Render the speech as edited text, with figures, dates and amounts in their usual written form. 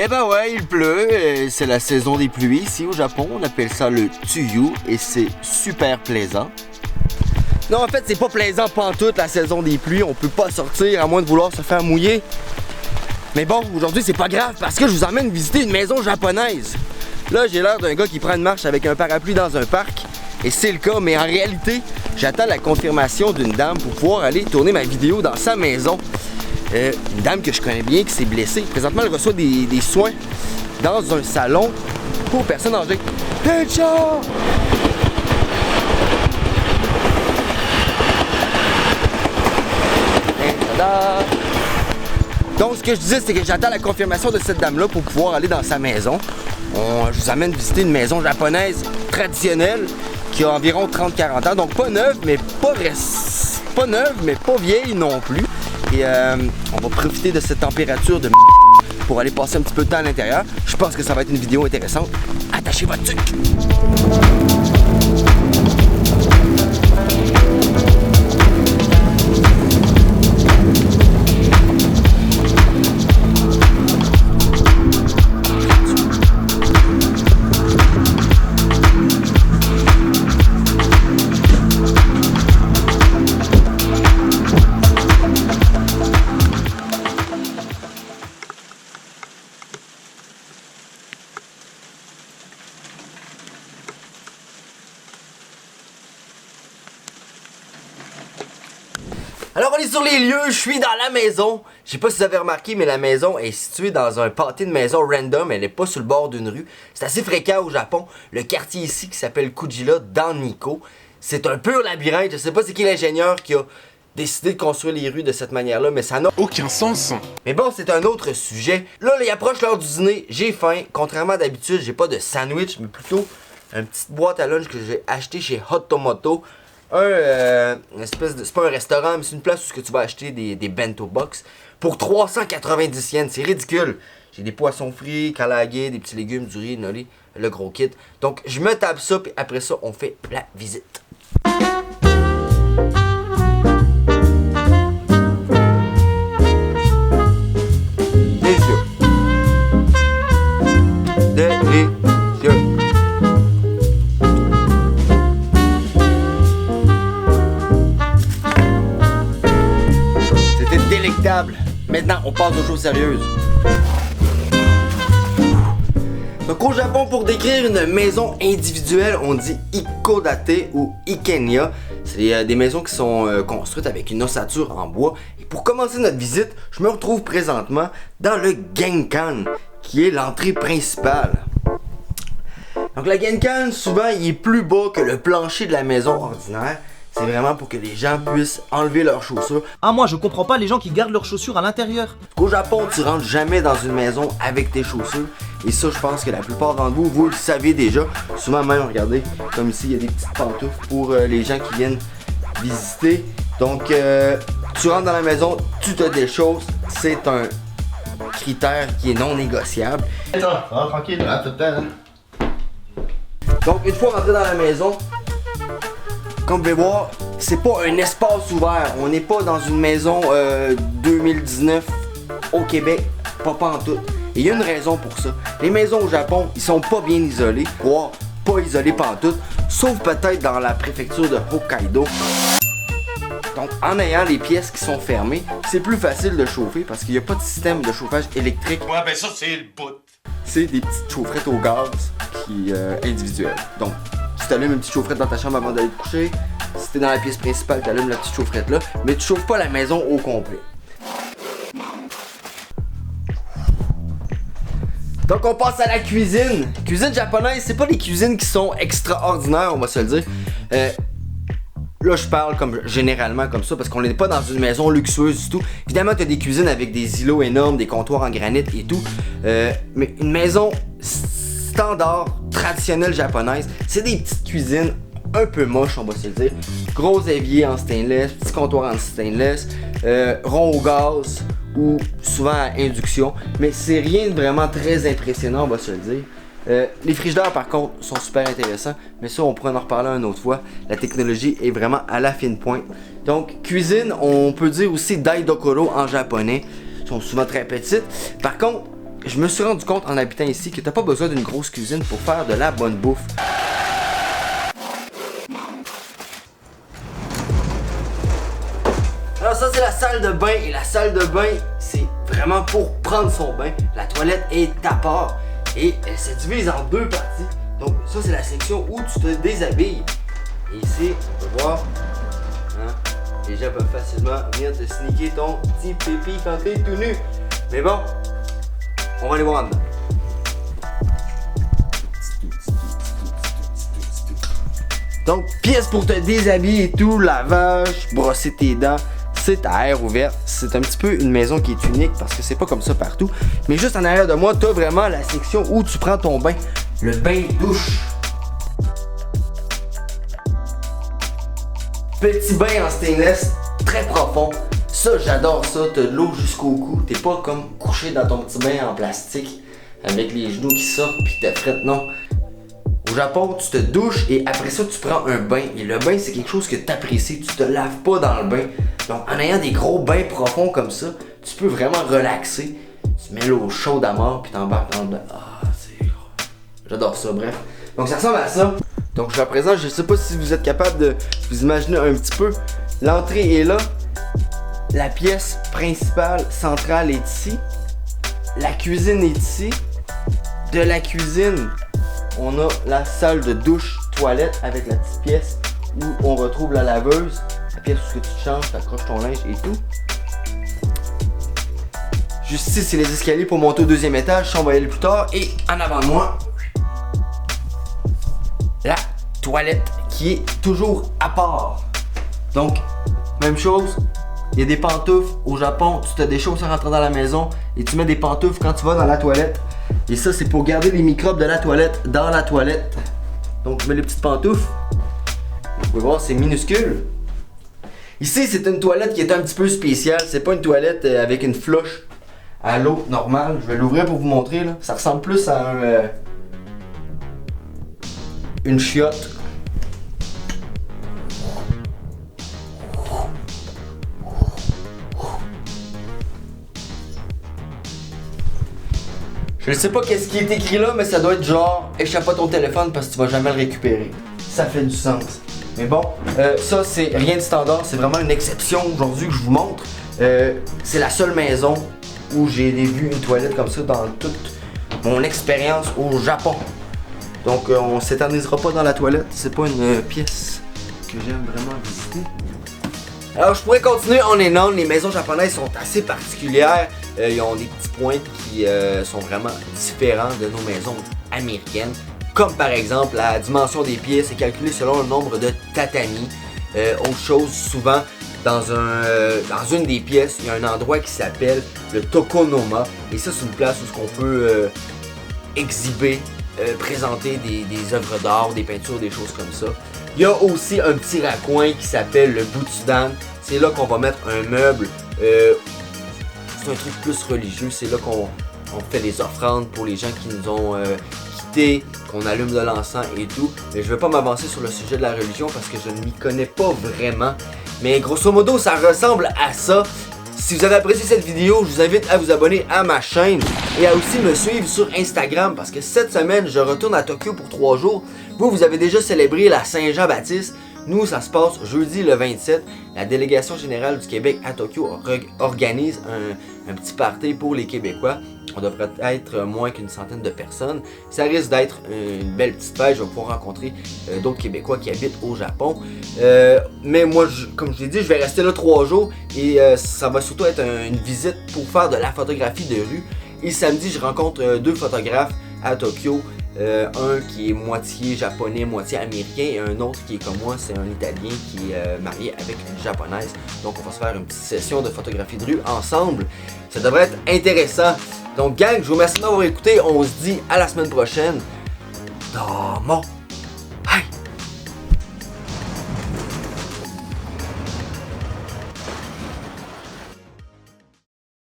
Eh ben ouais, il pleut, c'est la saison des pluies ici au Japon, on appelle ça le Tsuyu et c'est super plaisant. Non, en fait, c'est pas plaisant pantoute la saison des pluies, on peut pas sortir à moins de vouloir se faire mouiller. Mais bon, aujourd'hui c'est pas grave parce que je vous emmène visiter une maison japonaise. Là, j'ai l'air d'un gars qui prend une marche avec un parapluie dans un parc et c'est le cas, mais en réalité, j'attends la confirmation d'une dame pour pouvoir aller tourner ma vidéo dans sa maison. Une dame que je connais bien qui s'est blessée. Présentement, elle reçoit des soins dans un salon pour personnes âgées. Tencha! Donc, ce que je disais, c'est que j'attends la confirmation de cette dame-là pour pouvoir aller dans sa maison. Je vous amène visiter une maison japonaise traditionnelle qui a environ 30-40 ans. Donc, pas neuve, mais pas neuve, mais pas vieille non plus. Et on va profiter de cette température de pour aller passer un petit peu de temps à l'intérieur. Je pense que ça va être une vidéo intéressante. Attachez votre tuque! Alors on est sur les lieux, je suis dans la maison. Je sais pas si vous avez remarqué, mais la maison est située dans un pâté de maisons random. Elle n'est pas sur le bord d'une rue. C'est assez fréquent au Japon. Le quartier ici qui s'appelle Kujira dans Nikko. C'est un pur labyrinthe. Je sais pas c'est qui l'ingénieur qui a décidé de construire les rues de cette manière-là, mais ça n'a aucun sens. Mais bon, c'est un autre sujet. Là, il approche l'heure du dîner. J'ai faim. Contrairement à d'habitude, j'ai pas de sandwich, mais plutôt une petite boîte à lunch que j'ai acheté chez Hot Tomato. Une espèce de... C'est pas un restaurant, mais c'est une place où tu vas acheter des bento box pour 390 yens. C'est ridicule. J'ai des poissons frits, kalage, des petits légumes, du riz, nori, le gros kit. Donc, je me tape ça, puis après ça, on fait la visite. Délicieux. Délicieux. Délectable. Maintenant, on passe aux choses sérieuses. Donc au Japon, pour décrire une maison individuelle, on dit ikodate ou ikenya. C'est des maisons qui sont construites avec une ossature en bois. Et pour commencer notre visite, je me retrouve présentement dans le Genkan, qui est l'entrée principale. Donc le Genkan, souvent, il est plus bas que le plancher de la maison ordinaire. C'est vraiment pour que les gens puissent enlever leurs chaussures. Ah, moi je comprends pas les gens qui gardent leurs chaussures à l'intérieur. Au Japon, tu rentres jamais dans une maison avec tes chaussures. Et ça, je pense que la plupart d'entre vous, vous le savez déjà. Souvent même, regardez, comme ici, il y a des petites pantoufles pour les gens qui viennent visiter. Donc, tu rentres dans la maison, tu te déchausses. C'est un critère qui est non négociable. Tranquille, là, tout le temps. Donc, une fois rentré dans la maison, comme vous pouvez voir, c'est pas un espace ouvert. On n'est pas dans une maison 2019 au Québec, pas en tout. Et il y a une raison pour ça. Les maisons au Japon, ils sont pas bien isolés, voire pas isolés pas en tout, sauf peut-être dans la préfecture de Hokkaido. Donc en ayant les pièces qui sont fermées, c'est plus facile de chauffer parce qu'il n'y a pas de système de chauffage électrique. Ouais, ben ça c'est le bout. C'est des petites chaufferettes au gaz qui individuelles. Donc tu allumes une petite chaufferette dans ta chambre avant d'aller te coucher. Si t'es dans la pièce principale, tu allumes la petite chaufferette là, mais tu chauffes pas la maison au complet. Donc on passe à la cuisine. Cuisine japonaise, c'est pas des cuisines qui sont extraordinaires, on va se le dire. Là je parle comme généralement comme ça parce qu'on n'est pas dans une maison luxueuse du tout. Évidemment t'as des cuisines avec des îlots énormes, des comptoirs en granit et tout. Mais une maison standard, traditionnelle japonaise, c'est des petites cuisines un peu moches, on va se le dire. Gros évier en stainless, petit comptoir en stainless, rond au gaz ou souvent à induction. Mais c'est rien de vraiment très impressionnant, on va se le dire. Les frigidaires par contre sont super intéressants, mais ça on pourra en reparler une autre fois. La technologie est vraiment à la fine pointe. Donc cuisine, on peut dire aussi daidokoro en japonais, sont souvent très petites. Par contre, je me suis rendu compte en habitant ici que t'as pas besoin d'une grosse cuisine pour faire de la bonne bouffe. Alors ça c'est la salle de bain et la salle de bain c'est vraiment pour prendre son bain. La toilette est à part et elle se divise en deux parties. Donc ça c'est la section où tu te déshabilles. Et ici, on peut voir, hein, les gens peuvent facilement venir te sneaker ton petit pépi quand t'es tout nu. Mais bon, on va aller voir dedans. Donc, pièce pour te déshabiller et tout, lavage, brosser tes dents, c'est à air ouvert. C'est un petit peu une maison qui est unique parce que c'est pas comme ça partout. Mais juste en arrière de moi, t'as vraiment la section où tu prends ton bain, le bain douche. Petit bain en stainless, très profond. Ça, j'adore ça. T'as de l'eau jusqu'au cou. T'es pas comme couché dans ton petit bain en plastique avec les genoux qui sortent pis te frette. Non. Au Japon, tu te douches et après ça, tu prends un bain. Et le bain, c'est quelque chose que t'apprécies. Tu te laves pas dans le bain. Donc, en ayant des gros bains profonds comme ça, tu peux vraiment relaxer. Tu mets l'eau chaude à mort pis t'embarques dans le bain. Ah, c'est... J'adore ça, bref. Donc, ça ressemble à ça. Donc jusqu'à présent, je sais pas si vous êtes capable de vous imaginer un petit peu. L'entrée est là. La pièce principale, centrale est ici. La cuisine est ici. De la cuisine, on a la salle de douche, toilette avec la petite pièce où on retrouve la laveuse. La pièce où tu te changes, tu accroches ton linge et tout. Juste ici, c'est les escaliers pour monter au deuxième étage. Ça, on va y aller plus tard. Et en avant de moi, la toilette qui est toujours à part. Donc, même chose, il y a des pantoufles. Au Japon, tu te déchausses en rentrant dans la maison et tu mets des pantoufles quand tu vas dans la toilette. Et ça, c'est pour garder les microbes de la toilette dans la toilette. Donc, je mets les petites pantoufles. Vous pouvez voir, c'est minuscule. Ici, c'est une toilette qui est un petit peu spéciale. C'est pas une toilette avec une flush à l'eau normale. Je vais l'ouvrir pour vous montrer. Là. Ça ressemble plus à une chiotte. Je sais pas qu'est-ce qui est écrit là, mais ça doit être genre échappe pas ton téléphone parce que tu vas jamais le récupérer. Ça fait du sens. Mais bon, ça c'est rien de standard, c'est vraiment une exception aujourd'hui que je vous montre. C'est la seule maison où j'ai vu une toilette comme ça dans toute mon expérience au Japon. Donc on s'éternisera pas dans la toilette, c'est pas une pièce que j'aime vraiment visiter. Alors je pourrais continuer on and on, les maisons japonaises sont assez particulières. Ils ont des petits points qui sont vraiment différents de nos maisons américaines. Comme par exemple la dimension des pièces est calculée selon le nombre de tatamis. Autre chose, souvent dans une des pièces, il y a un endroit qui s'appelle le Tokonoma. Et ça c'est une place où on peut exhiber, présenter des œuvres d'art, des peintures, des choses comme ça. Il y a aussi un petit raccoin qui s'appelle le Butsudan. C'est là qu'on va mettre un meuble. C'est un truc plus religieux. C'est là qu'on fait des offrandes pour les gens qui nous ont quittés, qu'on allume de l'encens et tout. Mais je ne vais pas m'avancer sur le sujet de la religion parce que je ne m'y connais pas vraiment. Mais grosso modo, ça ressemble à ça. Si vous avez apprécié cette vidéo, je vous invite à vous abonner à ma chaîne et à aussi me suivre sur Instagram parce que cette semaine, je retourne à Tokyo pour 3 jours. Vous avez déjà célébré la Saint-Jean-Baptiste. Nous, ça se passe jeudi le 27. La délégation générale du Québec à Tokyo organise un petit party pour les Québécois. On devrait être moins qu'une centaine de personnes. Ça risque d'être une belle petite fête. Je vais pouvoir rencontrer d'autres Québécois qui habitent au Japon. Mais moi, comme je l'ai dit, je vais rester là 3 jours. Et ça va surtout être une visite pour faire de la photographie de rue. Et samedi, je rencontre 2 photographes à Tokyo. Un qui est moitié japonais, moitié américain, et un autre qui est comme moi, c'est un Italien qui est marié avec une japonaise. Donc on va se faire une petite session de photographie de rue ensemble. Ça devrait être intéressant. Donc gang, je vous remercie de m'avoir écouté. On se dit à la semaine prochaine. Domo!